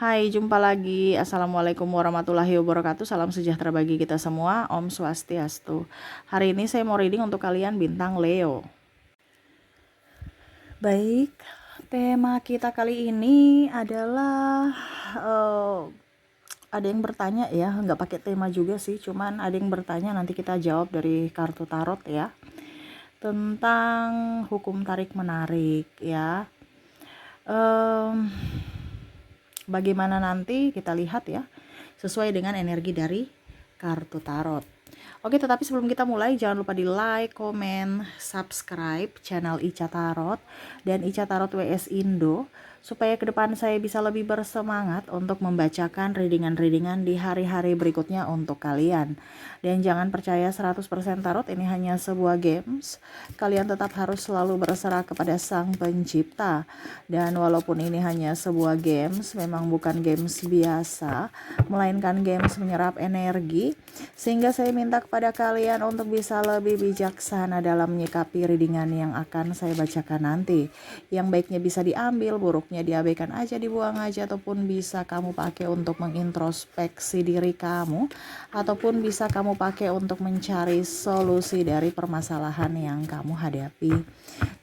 Hai, jumpa lagi. Assalamualaikum warahmatullahi wabarakatuh. Salam sejahtera bagi kita semua. Om Swastiastu. Hari ini saya mau reading untuk kalian bintang Leo. Baik, tema kita kali ini adalah ada yang bertanya ya, nggak pakai tema juga sih, cuman ada yang bertanya, nanti kita jawab dari kartu tarot ya, tentang hukum tarik menarik ya. Bagaimana nanti kita lihat ya, sesuai dengan energi dari kartu tarot. Oke, tetapi sebelum kita mulai, jangan lupa di like, komen, subscribe channel Ica Tarot dan Ica Tarot WS Indo, supaya ke depan saya bisa lebih bersemangat untuk membacakan readingan-readingan di hari-hari berikutnya untuk kalian. Dan jangan percaya 100% tarot ini hanya sebuah games. Kalian tetap harus selalu berserah kepada Sang Pencipta. Dan walaupun ini hanya sebuah games, memang bukan games biasa, melainkan games menyerap energi, sehingga saya minta kepada kalian untuk bisa lebih bijaksana dalam menyikapi readingan yang akan saya bacakan nanti. Yang baiknya bisa diambil, buruknya diabaikan aja, dibuang aja, ataupun bisa kamu pakai untuk mengintrospeksi diri kamu, ataupun bisa kamu pakai untuk mencari solusi dari permasalahan yang kamu hadapi.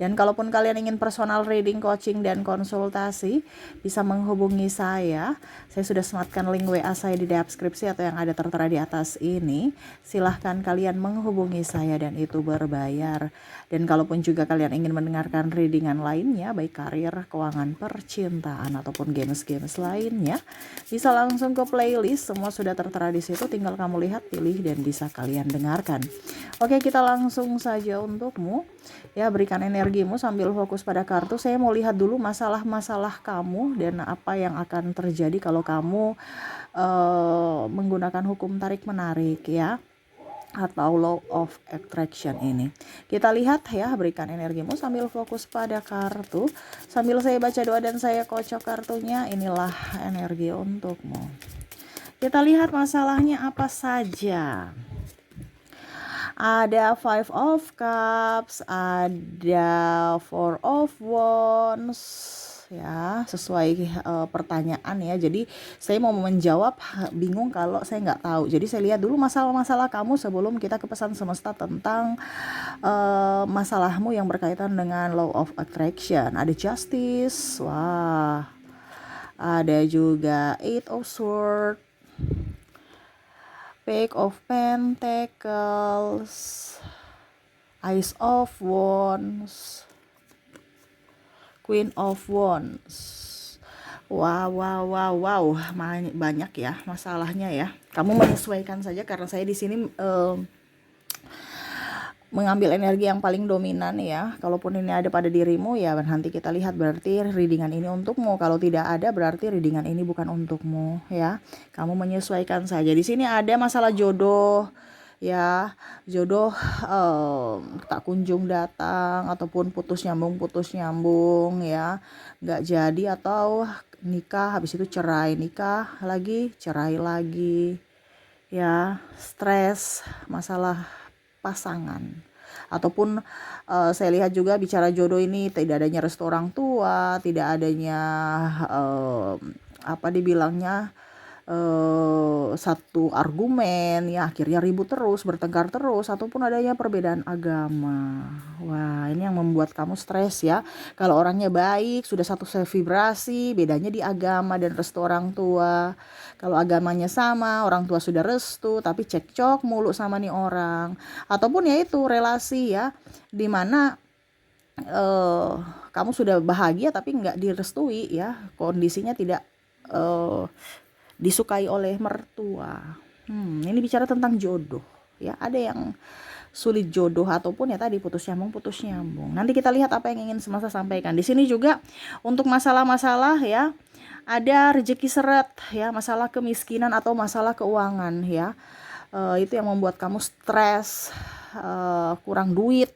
Dan kalaupun kalian ingin personal reading, coaching, dan konsultasi, bisa menghubungi saya. Saya sudah sematkan link WA saya di deskripsi atau yang ada tertera di atas ini. Silahkan kalian menghubungi saya dan itu berbayar. Dan kalaupun juga kalian ingin mendengarkan readingan lainnya, baik karir, keuangan, percintaan, ataupun games-games lainnya, bisa langsung ke playlist. Semua sudah tertera di situ, tinggal kamu lihat, pilih, dan bisa kalian dengarkan. Oke, kita langsung saja untukmu. Ya, berikan energimu sambil fokus pada kartu. Saya mau lihat dulu masalah-masalah kamu dan apa yang akan terjadi kalau kamu menggunakan hukum tarik menarik ya, atau law of attraction ini. Kita lihat ya, berikan energimu sambil fokus pada kartu. Sambil saya baca doa dan saya kocok kartunya, inilah energi untukmu. Kita lihat masalahnya apa saja. Ada Five of Cups, ada Four of Wands, ya sesuai pertanyaan ya. Jadi saya mau menjawab, bingung kalau saya nggak tahu. Jadi saya lihat dulu masalah-masalah kamu sebelum kita ke pesan semesta tentang masalahmu yang berkaitan dengan law of attraction. Ada Justice, wah, ada juga Eight of Swords, Page of Pentacles, Ace of Wands, Queen of Wands. Wow, banyak ya masalahnya ya. Kamu menyesuaikan saja karena saya di sini mengambil energi yang paling dominan ya. Kalaupun ini ada pada dirimu ya, nanti kita lihat berarti readingan ini untukmu. Kalau tidak ada berarti readingan ini bukan untukmu ya. Kamu menyesuaikan saja. Di sini ada masalah jodoh ya, jodoh tak kunjung datang, ataupun putus nyambung ya, nggak jadi, atau nikah habis itu cerai, nikah lagi cerai lagi ya, stres, masalah pasangan. Ataupun saya lihat juga bicara jodoh ini tidak adanya restu orang tua, tidak adanya apa dibilangnya satu argumen ya, akhirnya ribut terus, bertengkar terus, ataupun adanya perbedaan agama. Wah, ini yang membuat kamu stres ya. Kalau orangnya baik, sudah satu vibrasi, bedanya di agama dan restu orang tua. Kalau agamanya sama, orang tua sudah restu, tapi cekcok mulu sama nih orang. Ataupun ya itu relasi ya, dimana kamu sudah bahagia tapi nggak direstui ya, kondisinya tidak disukai oleh mertua. Ini bicara tentang jodoh ya. Ada yang sulit jodoh, ataupun ya tadi putus nyambung. Nanti kita lihat apa yang ingin semesta sampaikan. Di sini juga untuk masalah-masalah ya, ada rezeki seret ya, masalah kemiskinan atau masalah keuangan ya. Itu yang membuat kamu stres, kurang duit,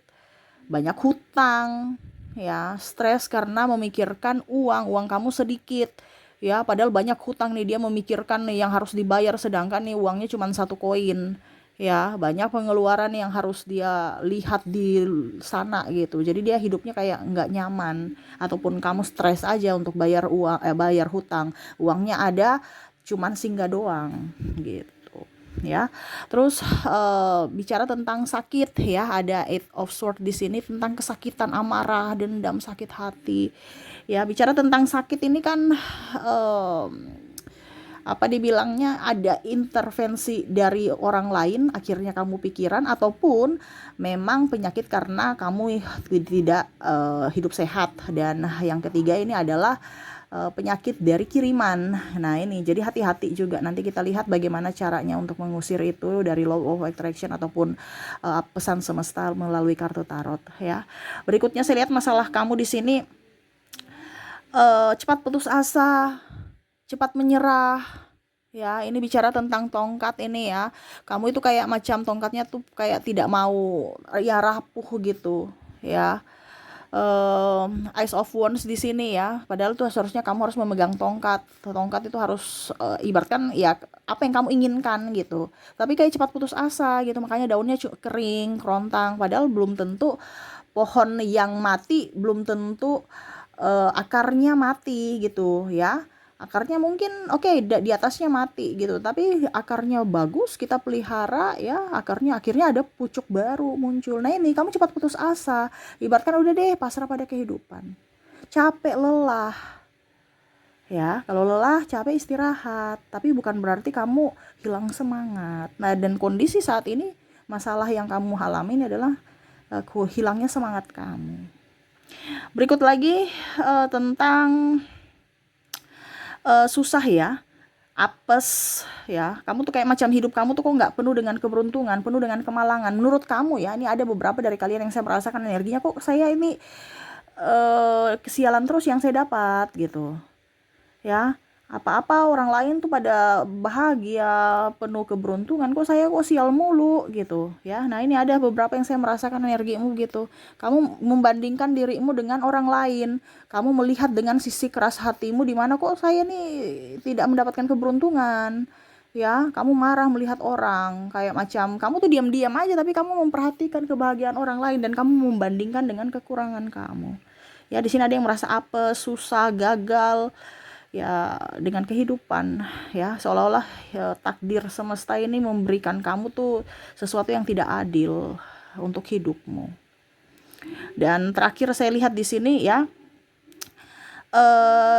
banyak hutang ya, stres karena memikirkan uang kamu sedikit ya, padahal banyak hutang nih, dia memikirkan nih yang harus dibayar, sedangkan nih uangnya cuma 1 koin ya, banyak pengeluaran yang harus dia lihat di sana gitu. Jadi dia hidupnya kayak nggak nyaman, ataupun kamu stres aja untuk bayar uang, bayar hutang. Uangnya ada, cuman singgah doang gitu. Ya, terus bicara tentang sakit ya, ada Eight of Swords di sini tentang kesakitan, amarah, dendam, sakit hati. Ya, bicara tentang sakit ini kan eh, apa dibilangnya, ada intervensi dari orang lain, akhirnya kamu pikiran, ataupun memang penyakit karena kamu tidak hidup sehat. Dan yang ketiga ini adalah penyakit dari kiriman. Nah ini jadi hati-hati juga, nanti kita lihat bagaimana caranya untuk mengusir itu dari law of attraction ataupun pesan semesta melalui kartu tarot ya. Berikutnya saya lihat masalah kamu di sini, cepat putus asa, cepat menyerah. Ya, ini bicara tentang tongkat ini ya. Kamu itu kayak macam tongkatnya tuh kayak tidak mau ya, rapuh gitu ya. Ice of Wands di sini ya. Padahal tuh seharusnya kamu harus memegang tongkat. Tongkat itu harus ibaratkan ya apa yang kamu inginkan gitu. Tapi kayak cepat putus asa gitu. Makanya daunnya kering, kerontang. Padahal belum tentu pohon yang mati, belum tentu akarnya mati gitu ya. Akarnya mungkin oke, di atasnya mati gitu, tapi akarnya bagus, kita pelihara ya, akarnya akhirnya ada pucuk baru muncul. Nah ini kamu cepat putus asa, ibaratkan udah deh pasrah pada kehidupan, capek, lelah ya. Kalau lelah, capek, istirahat, tapi bukan berarti kamu hilang semangat. Nah dan kondisi saat ini, masalah yang kamu alami ini adalah hilangnya semangat kamu. Berikut lagi tentang susah ya, apes ya. Kamu tuh kayak macam hidup kamu tuh kok nggak penuh dengan keberuntungan, penuh dengan kemalangan. Menurut kamu ya, ini ada beberapa dari kalian yang saya merasakan energinya, kok saya ini kesialan terus yang saya dapat gitu ya. Apa-apa orang lain tuh pada bahagia, penuh keberuntungan, kok saya kok sial mulu gitu ya. Nah ini ada beberapa yang saya merasakan energimu gitu. Kamu membandingkan dirimu dengan orang lain, kamu melihat dengan sisi keras hatimu, di mana kok saya nih tidak mendapatkan keberuntungan ya. Kamu marah melihat orang, kayak macam kamu tuh diam-diam aja, tapi kamu memperhatikan kebahagiaan orang lain dan kamu membandingkan dengan kekurangan kamu ya. Di sini ada yang merasa apes, susah, gagal ya dengan kehidupan ya, seolah-olah ya, takdir semesta ini memberikan kamu tuh sesuatu yang tidak adil untuk hidupmu. Dan terakhir saya lihat di sini ya,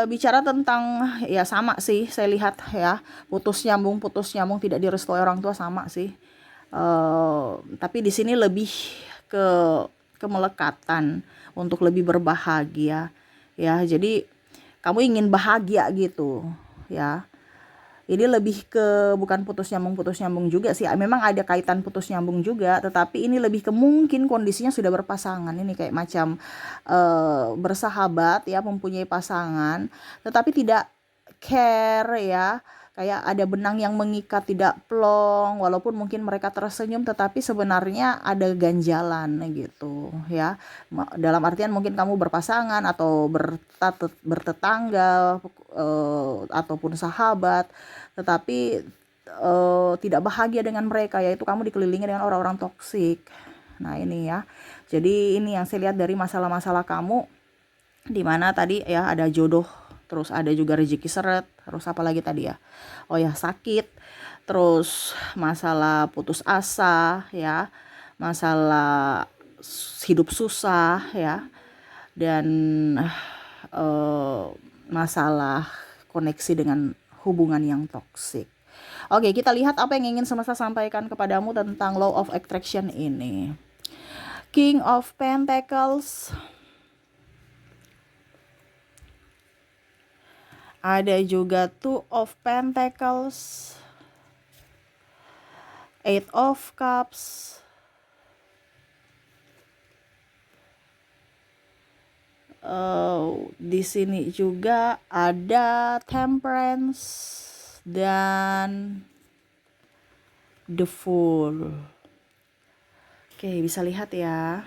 bicara tentang ya, sama sih saya lihat ya, putus nyambung tidak direstui orang tua, sama sih. Tapi di sini lebih ke kemelekatan untuk lebih berbahagia ya. Jadi kamu ingin bahagia gitu ya. Ini lebih ke bukan putus nyambung juga sih. Memang ada kaitan putus nyambung juga, tetapi ini lebih ke mungkin kondisinya sudah berpasangan. Ini kayak macam bersahabat ya, mempunyai pasangan, tetapi tidak care ya. Kayak ada benang yang mengikat, tidak plong, walaupun mungkin mereka tersenyum, tetapi sebenarnya ada ganjalan gitu ya. Dalam artian mungkin kamu berpasangan atau bertetangga ataupun sahabat, tetapi tidak bahagia dengan mereka, yaitu kamu dikelilingi dengan orang-orang toksik. Nah ini ya, jadi ini yang saya lihat dari masalah-masalah kamu, di mana tadi ya ada jodoh, terus ada juga rezeki seret, terus apa lagi tadi ya, oh ya sakit, terus masalah putus asa ya, masalah hidup susah ya, dan masalah koneksi dengan hubungan yang toksik. Oke, kita lihat apa yang ingin semesta sampaikan kepadamu tentang law of attraction ini. King of Pentacles, ada juga Two of Pentacles, Eight of Cups, di sini juga ada Temperance dan The Fool. Oke, bisa lihat ya.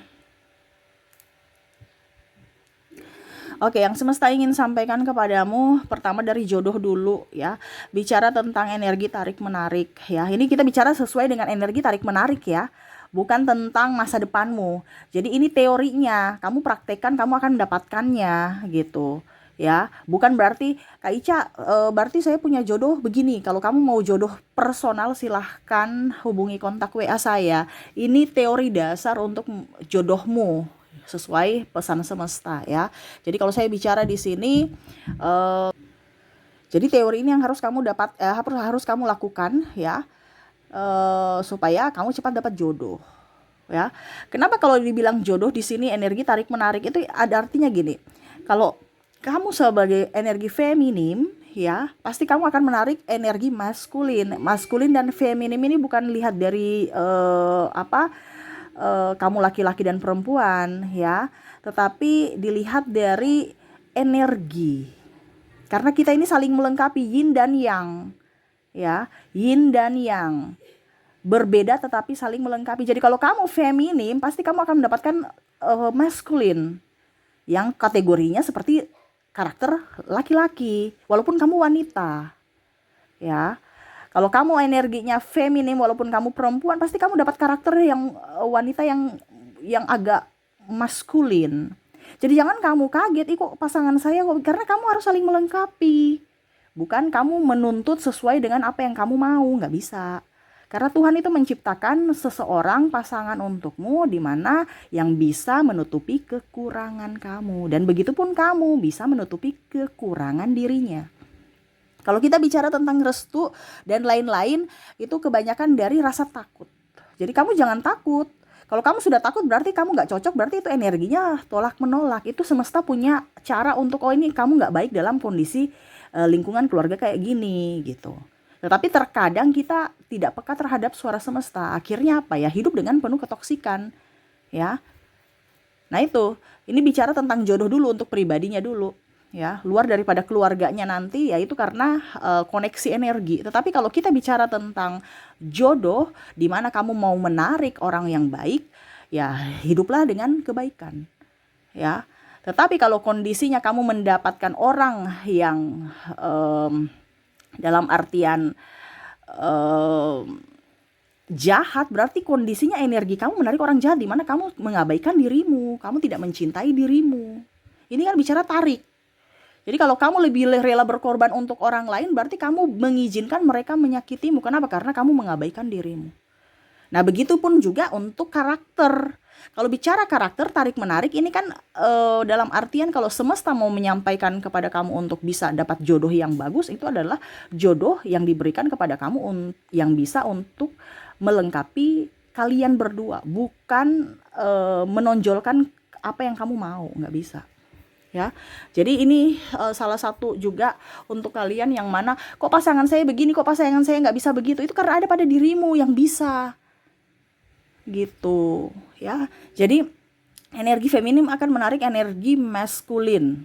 Oke, yang semesta ingin sampaikan kepadamu pertama dari jodoh dulu ya. Bicara tentang energi tarik menarik ya. Ini kita bicara sesuai dengan energi tarik menarik ya. Bukan tentang masa depanmu. Jadi ini teorinya, kamu praktekkan kamu akan mendapatkannya gitu. Ya, bukan berarti Kak Ica berarti saya punya jodoh begini. Kalau kamu mau jodoh personal silahkan hubungi kontak WA saya. Ini teori dasar untuk jodohmu sesuai pesan semesta ya. Jadi kalau saya bicara di sini, jadi teori ini yang harus kamu harus kamu lakukan ya, supaya kamu cepat dapat jodoh ya. Kenapa kalau dibilang jodoh di sini energi tarik menarik itu ada artinya gini. Kalau kamu sebagai energi feminim ya, pasti kamu akan menarik energi maskulin. Maskulin dan feminim ini bukan lihat dari kamu laki-laki dan perempuan ya, tetapi dilihat dari energi. Karena kita ini saling melengkapi, yin dan yang. Ya, yin dan yang. Berbeda tetapi saling melengkapi. Jadi kalau kamu feminim, pasti kamu akan mendapatkan maskulin yang kategorinya seperti karakter laki-laki, walaupun kamu wanita. Ya. Kalau kamu energinya feminim walaupun kamu perempuan, pasti kamu dapat karakter yang wanita yang agak maskulin. Jadi jangan kamu kaget, kok pasangan saya kok, karena kamu harus saling melengkapi. Bukan kamu menuntut sesuai dengan apa yang kamu mau, nggak bisa. Karena Tuhan itu menciptakan seseorang pasangan untukmu di mana yang bisa menutupi kekurangan kamu. Dan begitupun kamu bisa menutupi kekurangan dirinya. Kalau kita bicara tentang restu dan lain-lain, itu kebanyakan dari rasa takut. Jadi kamu jangan takut. Kalau kamu sudah takut berarti kamu nggak cocok, berarti itu energinya tolak menolak. Itu semesta punya cara untuk, oh ini kamu nggak baik dalam kondisi lingkungan keluarga kayak gini gitu. Tetapi terkadang kita tidak peka terhadap suara semesta. Akhirnya apa ya? Hidup dengan penuh ketoksikan. Ya. Nah itu, ini bicara tentang jodoh dulu untuk pribadinya dulu. Ya, luar daripada keluarganya nanti, yaitu karena koneksi energi. Tetapi kalau kita bicara tentang jodoh, di mana kamu mau menarik orang yang baik, ya hiduplah dengan kebaikan. Ya, tetapi kalau kondisinya kamu mendapatkan orang yang dalam artian jahat, berarti kondisinya energi kamu menarik orang jahat, di mana kamu mengabaikan dirimu, kamu tidak mencintai dirimu. Ini kan bicara tarik. Jadi kalau kamu lebih rela berkorban untuk orang lain, berarti kamu mengizinkan mereka menyakitimu. Kenapa? Karena kamu mengabaikan dirimu. Nah, begitupun juga untuk karakter. Kalau bicara karakter tarik-menarik, ini kan dalam artian kalau semesta mau menyampaikan kepada kamu untuk bisa dapat jodoh yang bagus, itu adalah jodoh yang diberikan kepada kamu yang bisa untuk melengkapi kalian berdua. Bukan menonjolkan apa yang kamu mau, nggak bisa. Ya, jadi ini salah satu juga untuk kalian yang mana kok pasangan saya begini, kok pasangan saya nggak bisa begitu, itu karena ada pada dirimu yang bisa gitu ya. Jadi energi feminim akan menarik energi maskulin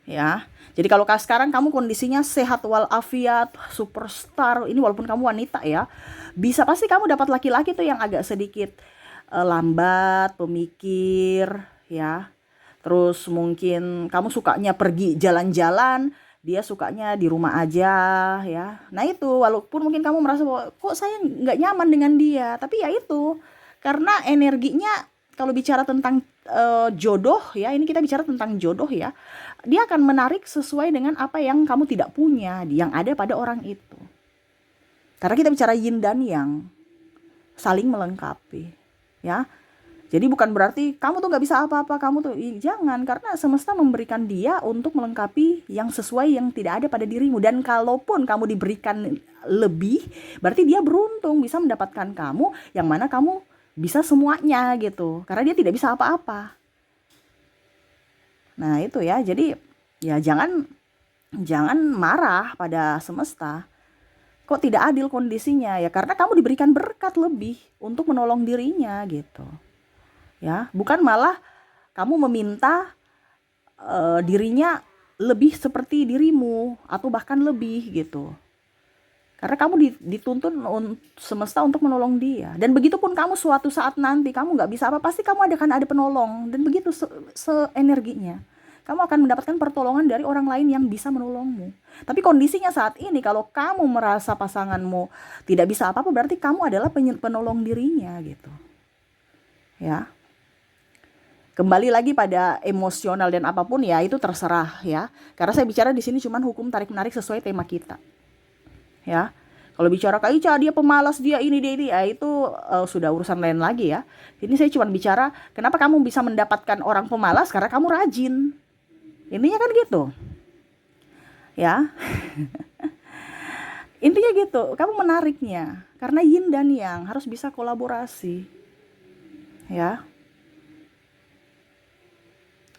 ya. Jadi kalau sekarang kamu kondisinya sehat walafiat, superstar, ini walaupun kamu wanita ya, bisa pasti kamu dapat laki-laki tuh yang agak sedikit lambat, pemikir ya. Terus mungkin kamu sukanya pergi jalan-jalan, dia sukanya di rumah aja ya. Nah itu, walaupun mungkin kamu merasa bahwa kok saya nggak nyaman dengan dia, tapi ya itu karena energinya, kalau bicara tentang jodoh ya, ini kita bicara tentang jodoh ya, dia akan menarik sesuai dengan apa yang kamu tidak punya, yang ada pada orang itu. Karena kita bicara yin dan yang, saling melengkapi ya. Jadi bukan berarti kamu tuh gak bisa apa-apa, kamu tuh jangan, karena semesta memberikan dia untuk melengkapi yang sesuai yang tidak ada pada dirimu. Dan kalaupun kamu diberikan lebih, berarti dia beruntung bisa mendapatkan kamu yang mana kamu bisa semuanya gitu, karena dia tidak bisa apa-apa. Nah itu ya, jadi ya jangan marah pada semesta. Kok tidak adil kondisinya ya, karena kamu diberikan berkat lebih untuk menolong dirinya gitu. Ya, bukan malah kamu meminta dirinya lebih seperti dirimu atau bahkan lebih gitu. Karena kamu dituntun semesta untuk menolong dia. Dan begitupun kamu suatu saat nanti kamu nggak bisa apa, pasti kamu akan ada penolong, dan begitu se-energinya. Kamu akan mendapatkan pertolongan dari orang lain yang bisa menolongmu. Tapi kondisinya saat ini, kalau kamu merasa pasanganmu tidak bisa apa-apa, berarti kamu adalah penolong dirinya gitu. Ya. Kembali lagi pada emosional dan apapun ya itu terserah ya. Karena saya bicara di sini cuman hukum tarik menarik sesuai tema kita. Ya. Kalau bicara Kak Ica dia pemalas, dia ini dia ini, ya itu sudah urusan lain lagi ya. Ini saya cuma bicara kenapa kamu bisa mendapatkan orang pemalas, karena kamu rajin. Intinya kan gitu. Ya. Intinya gitu, kamu menariknya. Karena yin dan yang harus bisa kolaborasi. Ya.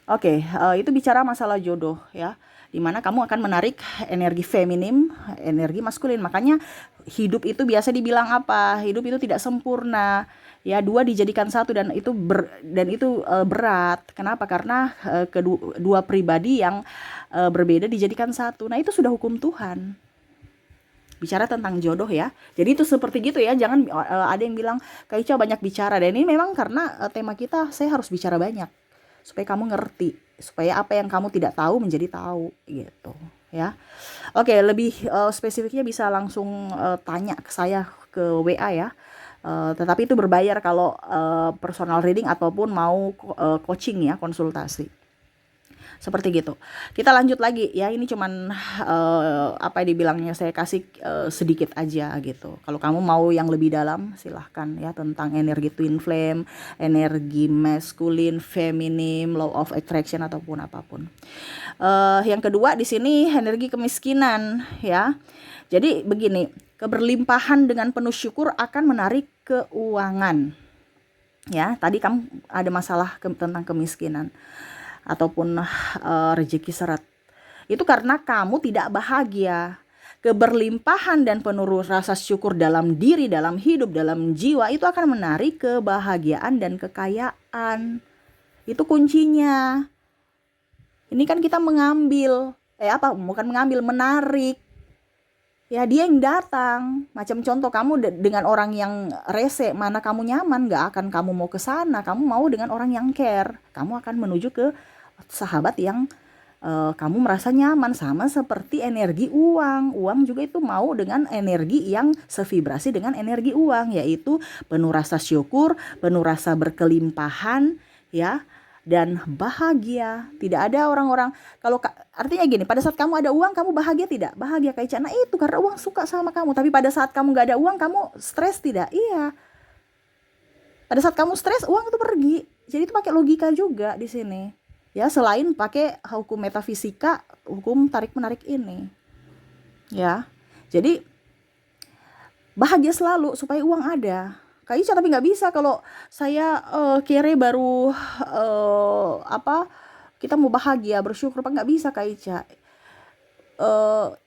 Oke, itu bicara masalah jodoh ya, dimana kamu akan menarik energi feminim, energi maskulin. Makanya hidup itu biasa dibilang apa? Hidup itu tidak sempurna. Ya, dua dijadikan satu dan itu berat. Kenapa? Karena dua pribadi yang berbeda dijadikan satu. Nah, itu sudah hukum Tuhan. Bicara tentang jodoh ya. Jadi itu seperti gitu ya. Jangan ada yang bilang Kak Ica banyak bicara. Dan ini memang karena tema kita saya harus bicara banyak. Supaya kamu ngerti, supaya apa yang kamu tidak tahu menjadi tahu gitu ya. Oke, lebih spesifiknya bisa langsung tanya ke saya ke WA ya. Tetapi itu berbayar kalau personal reading ataupun mau coaching ya, konsultasi. Seperti gitu. Kita lanjut lagi ya, ini cuman apa dibilangnya, saya kasih sedikit aja gitu. Kalau kamu mau yang lebih dalam silahkan ya, tentang energi twin flame, energi maskulin, feminim, law of attraction ataupun apapun. Yang kedua di sini energi kemiskinan ya. Jadi begini, keberlimpahan dengan penuh syukur akan menarik keuangan. Ya, tadi kamu ada masalah tentang kemiskinan ataupun rezeki seret. Itu karena kamu tidak bahagia. Keberlimpahan dan penuh rasa syukur dalam diri, dalam hidup, dalam jiwa itu akan menarik kebahagiaan dan kekayaan. Itu kuncinya. Ini kan kita mengambil, bukan mengambil, menarik. Ya dia yang datang. Macam contoh kamu dengan orang yang rese, mana kamu nyaman, gak akan kamu mau ke sana. Kamu mau dengan orang yang care. Kamu akan menuju ke sahabat yang kamu merasa nyaman. Sama seperti energi uang. Uang juga itu mau dengan energi yang sevibrasi dengan energi uang, yaitu penuh rasa syukur, penuh rasa berkelimpahan ya, dan bahagia. Tidak ada orang-orang, kalau artinya gini, pada saat kamu ada uang kamu bahagia tidak? Bahagia Kak Ica. Nah itu karena uang suka sama kamu. Tapi pada saat kamu gak ada uang kamu stres tidak? Iya. Pada saat kamu stres uang itu pergi. Jadi itu pakai logika juga di sini. Ya, selain pakai hukum metafisika, hukum tarik menarik ini. Ya. Jadi bahagia selalu supaya uang ada. Kak Ica, tapi nggak bisa kalau saya kere baru kita mau bahagia bersyukur, apa nggak bisa Kak Ica.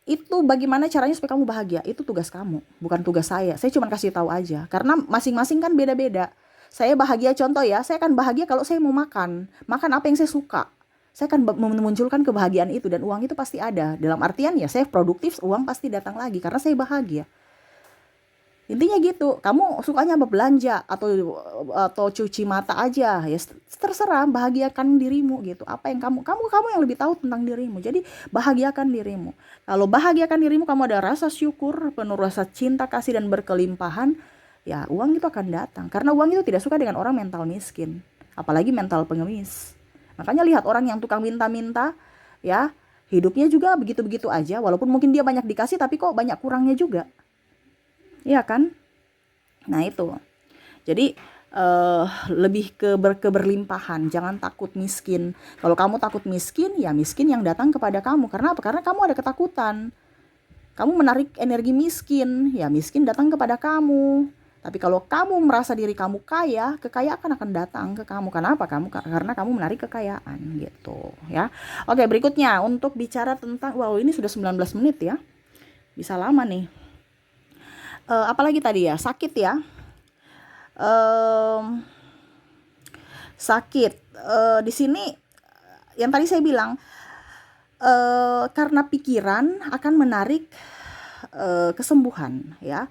Itu bagaimana caranya supaya kamu bahagia, itu tugas kamu, bukan tugas saya cuma kasih tahu aja, karena masing-masing kan beda-beda. Saya bahagia, contoh ya, saya akan bahagia kalau saya mau makan apa yang saya suka, saya akan memunculkan kebahagiaan itu, dan uang itu pasti ada, dalam artian ya saya produktif, uang pasti datang lagi karena saya bahagia. Intinya gitu, kamu sukanya belanja atau cuci mata aja ya, terserah, bahagiakan dirimu gitu. Apa yang kamu yang lebih tahu tentang dirimu. Jadi bahagiakan dirimu. Kalau bahagiakan dirimu, kamu ada rasa syukur, penuh rasa cinta, kasih dan berkelimpahan, ya uang itu akan datang. Karena uang itu tidak suka dengan orang mental miskin, apalagi mental pengemis. Makanya lihat orang yang tukang minta-minta ya, hidupnya juga begitu-begitu aja, walaupun mungkin dia banyak dikasih tapi kok banyak kurangnya juga. Iya kan? Nah itu. Jadi lebih keberlimpahan, jangan takut miskin. Kalau kamu takut miskin, ya miskin yang datang kepada kamu. Karena apa? Karena kamu ada ketakutan. Kamu menarik energi miskin, ya miskin datang kepada kamu. Tapi kalau kamu merasa diri kamu kaya, kekayaan akan datang ke kamu. Kenapa? Karena kamu menarik kekayaan gitu ya. Oke, berikutnya untuk bicara tentang, wow ini sudah 19 menit ya. Bisa lama nih. Apalagi tadi ya, sakit ya, sakit di sini yang tadi saya bilang, karena pikiran akan menarik kesembuhan ya,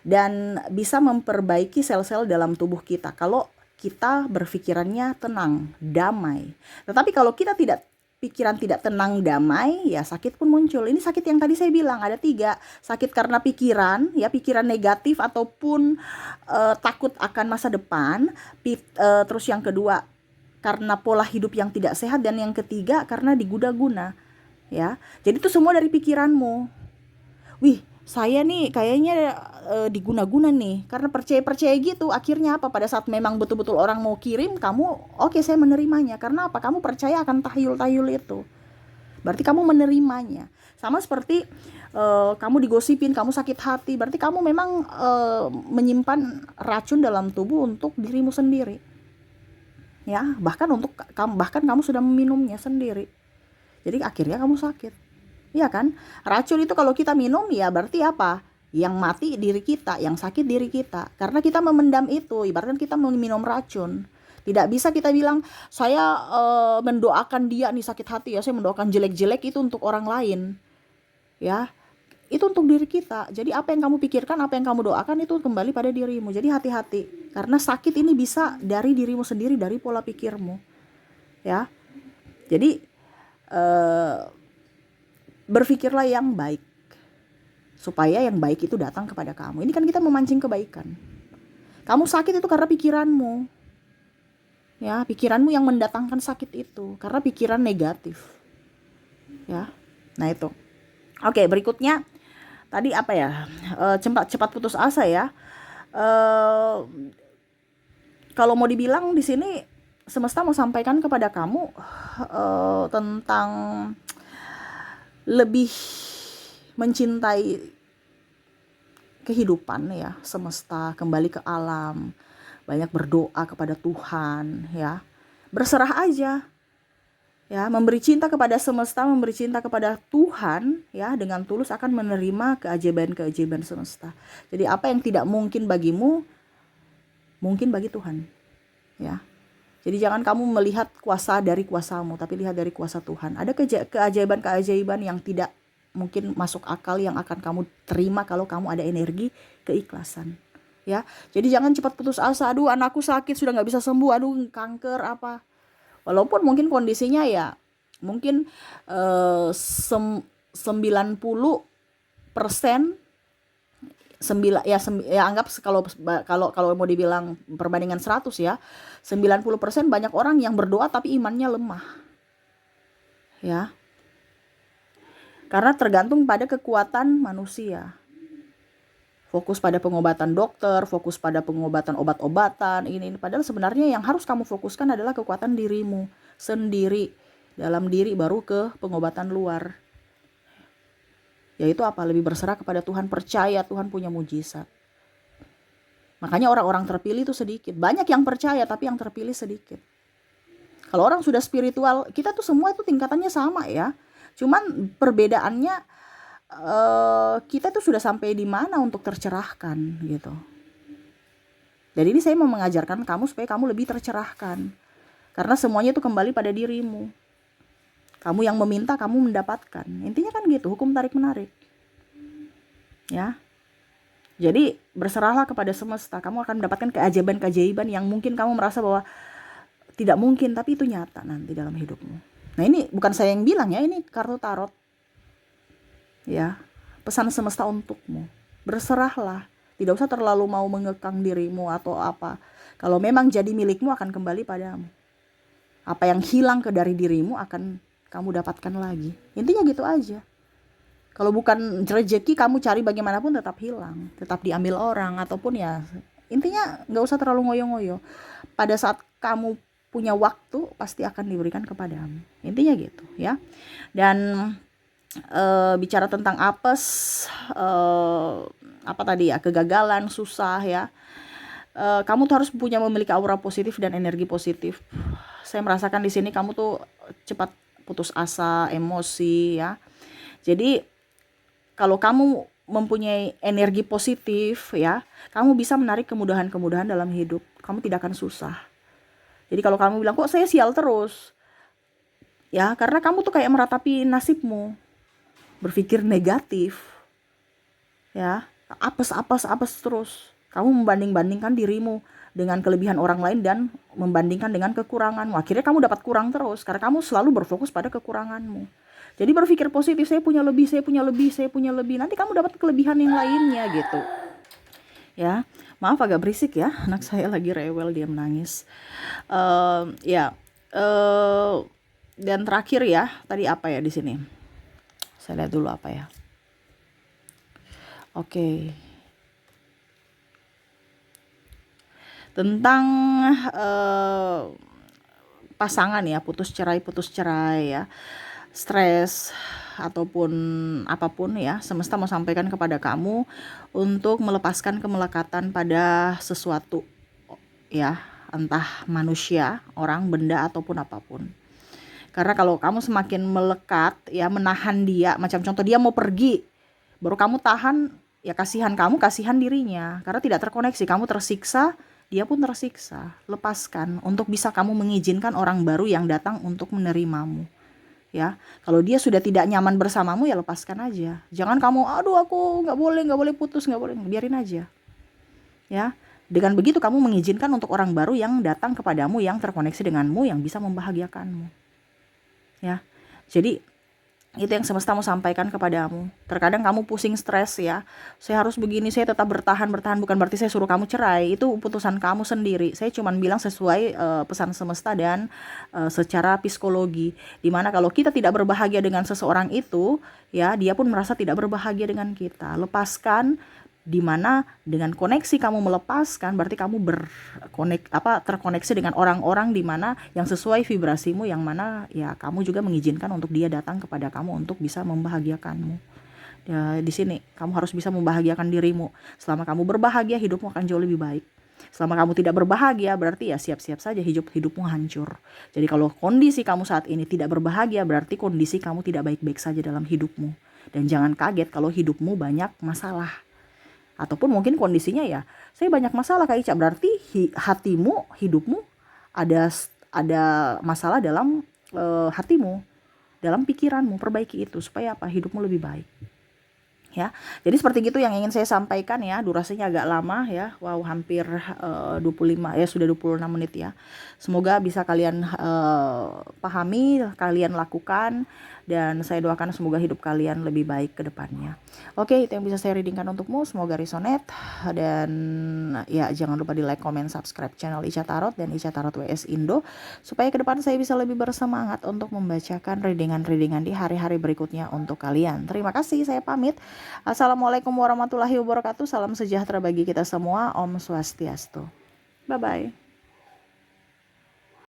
dan bisa memperbaiki sel-sel dalam tubuh kita kalau kita berpikirannya tenang, damai. Tetapi kalau kita tidak pikiran tidak tenang, damai, ya sakit pun muncul. Ini sakit yang tadi saya bilang ada 3. Sakit karena pikiran, ya pikiran negatif ataupun takut akan masa depan. Terus yang kedua karena pola hidup yang tidak sehat, dan yang ketiga karena diguna-guna. Ya, jadi itu semua dari pikiranmu. Wih, saya nih kayaknya diguna-guna nih, karena percaya gitu. Akhirnya apa, pada saat memang betul-betul orang mau kirim, kamu oke, saya menerimanya. Karena apa, kamu percaya akan tahyul-tahyul itu, berarti kamu menerimanya. Sama seperti kamu digosipin, kamu sakit hati, berarti kamu memang menyimpan racun dalam tubuh untuk dirimu sendiri, ya, bahkan kamu sudah meminumnya sendiri. Jadi akhirnya kamu sakit. Iya kan? Racun itu kalau kita minum, ya berarti apa? Yang mati diri kita, yang sakit diri kita. Karena kita memendam itu, ibaratkan kita minum racun. Tidak bisa kita bilang, saya mendoakan dia nih sakit hati ya, saya mendoakan jelek-jelek itu untuk orang lain. Ya, itu untuk diri kita. Jadi apa yang kamu pikirkan, apa yang kamu doakan itu kembali pada dirimu. Jadi hati-hati. Karena sakit ini bisa dari dirimu sendiri, dari pola pikirmu. Ya. Jadi berpikirlah yang baik, supaya yang baik itu datang kepada kamu. Ini kan kita memancing kebaikan. Kamu sakit itu karena pikiranmu, ya, pikiranmu yang mendatangkan sakit itu, karena pikiran negatif, ya. Nah itu. Oke, berikutnya tadi apa ya? Cepat putus asa ya. Kalau mau dibilang di sini semesta mau sampaikan kepada kamu tentang lebih mencintai kehidupan, ya, semesta, kembali ke alam, banyak berdoa kepada Tuhan, ya, berserah aja, ya, memberi cinta kepada semesta, memberi cinta kepada Tuhan, ya, dengan tulus akan menerima keajaiban-keajaiban semesta. Jadi apa yang tidak mungkin bagimu, mungkin bagi Tuhan, ya. Jadi jangan kamu melihat kuasa dari kuasamu, tapi lihat dari kuasa Tuhan. Ada keajaiban-keajaiban yang tidak mungkin masuk akal yang akan kamu terima kalau kamu ada energi keikhlasan. Ya, jadi jangan cepat putus asa. Aduh, anakku sakit sudah nggak bisa sembuh. Aduh, kanker apa. Walaupun mungkin kondisinya ya mungkin 90% anggap kalau mau dibilang perbandingan 100 ya, 90% banyak orang yang berdoa tapi imannya lemah, ya, karena tergantung pada kekuatan manusia. Fokus pada pengobatan dokter, fokus pada pengobatan obat-obatan, ini padahal sebenarnya yang harus kamu fokuskan adalah kekuatan dirimu sendiri, dalam diri, baru ke pengobatan luar. Yaitu apa? Lebih berserah kepada Tuhan, percaya Tuhan punya mujizat. Makanya orang-orang terpilih itu sedikit. Banyak yang percaya tapi yang terpilih sedikit. Kalau orang sudah spiritual, kita tuh semua itu tingkatannya sama ya. Cuman perbedaannya kita tuh sudah sampai di mana untuk tercerahkan gitu. Jadi ini saya mau mengajarkan kamu supaya kamu lebih tercerahkan. Karena semuanya itu kembali pada dirimu. Kamu yang meminta, kamu mendapatkan. Intinya kan gitu, hukum tarik-menarik. Ya. Jadi berserahlah kepada semesta. Kamu akan mendapatkan keajaiban-keajaiban yang mungkin kamu merasa bahwa tidak mungkin, tapi itu nyata nanti dalam hidupmu. Nah ini bukan saya yang bilang ya, ini kartu tarot. Ya, pesan semesta untukmu. Berserahlah. Tidak usah terlalu mau mengekang dirimu atau apa. Kalau memang jadi milikmu akan kembali padamu. Apa yang hilang dari dirimu akan kamu dapatkan lagi. Intinya gitu aja. Kalau bukan rezeki, kamu cari bagaimanapun tetap hilang, tetap diambil orang, ataupun ya intinya nggak usah terlalu ngoyo-ngoyo. Pada saat kamu punya waktu pasti akan diberikan kepadamu. Intinya gitu ya. Dan bicara tentang apes, apa tadi ya, kegagalan, susah ya. Kamu tuh harus memiliki aura positif dan energi positif. Saya merasakan di sini kamu tuh cepat putus asa, emosi ya. Jadi kalau kamu mempunyai energi positif ya, kamu bisa menarik kemudahan-kemudahan dalam hidup. Kamu tidak akan susah. Jadi kalau kamu bilang kok saya sial terus, ya karena kamu tuh kayak meratapi nasibmu, berpikir negatif, ya apes terus. Kamu membanding-bandingkan dirimu dengan kelebihan orang lain dan membandingkan dengan kekuranganmu. Akhirnya kamu dapat kurang terus karena kamu selalu berfokus pada kekuranganmu. Jadi berpikir positif, saya punya lebih, saya punya lebih, saya punya lebih. Nanti kamu dapat kelebihan yang lainnya gitu. Ya, maaf agak berisik ya, anak saya lagi rewel, dia menangis. Ya, dan terakhir ya, tadi apa ya di sini? Saya lihat dulu apa ya. Oke. Tentang pasangan ya, putus cerai ya, stres ataupun apapun ya, semesta mau sampaikan kepada kamu untuk melepaskan kemelekatan pada sesuatu ya, entah manusia, orang, benda ataupun apapun. Karena kalau kamu semakin melekat ya, menahan dia, macam contoh dia mau pergi, baru kamu tahan, ya kasihan kamu, kasihan dirinya. Karena tidak terkoneksi, kamu tersiksa, dia pun tersiksa. Lepaskan untuk bisa kamu mengizinkan orang baru yang datang untuk menerimamu. Ya, kalau dia sudah tidak nyaman bersamamu, ya lepaskan aja. Jangan kamu, aduh aku nggak boleh putus, nggak boleh, biarin aja. Ya, dengan begitu kamu mengizinkan untuk orang baru yang datang kepadamu, yang terkoneksi denganmu, yang bisa membahagiakanmu. Ya, jadi itu yang semesta mau sampaikan kepadamu. Terkadang kamu pusing, stres ya, saya harus begini, saya tetap bertahan, bukan berarti saya suruh kamu cerai. Itu putusan kamu sendiri. Saya cuma bilang sesuai pesan semesta dan secara psikologi, dimana kalau kita tidak berbahagia dengan seseorang itu ya, dia pun merasa tidak berbahagia dengan kita. Lepaskan, dimana dengan koneksi kamu melepaskan, berarti kamu terkoneksi dengan orang-orang dimana yang sesuai vibrasimu, yang mana ya kamu juga mengizinkan untuk dia datang kepada kamu untuk bisa membahagiakanmu. Ya, di sini kamu harus bisa membahagiakan dirimu. Selama kamu berbahagia, hidupmu akan jauh lebih baik. Selama kamu tidak berbahagia, berarti ya siap-siap saja hidupmu hancur. Jadi kalau kondisi kamu saat ini tidak berbahagia, berarti kondisi kamu tidak baik-baik saja dalam hidupmu. Dan jangan kaget kalau hidupmu banyak masalah. Ataupun mungkin kondisinya ya, saya banyak masalah Kak Ica, berarti hatimu, hidupmu ada masalah dalam hatimu, dalam pikiranmu. Perbaiki itu supaya apa? Hidupmu lebih baik. Ya, jadi seperti itu yang ingin saya sampaikan ya. Durasinya agak lama ya. Wow, hampir 25 ya, sudah 26 menit ya. Semoga bisa kalian pahami, kalian lakukan, dan saya doakan semoga hidup kalian lebih baik ke depannya. Oke, itu yang bisa saya readingkan untukmu. Semoga resonate, dan ya jangan lupa di like, comment, subscribe channel Ica Tarot dan Ica Tarot WS Indo, supaya ke depan saya bisa lebih bersemangat untuk membacakan readingan-readingan di hari-hari berikutnya untuk kalian. Terima kasih, saya pamit. Assalamualaikum warahmatullahi wabarakatuh. Salam sejahtera bagi kita semua. Om Swastiastu. Bye-bye.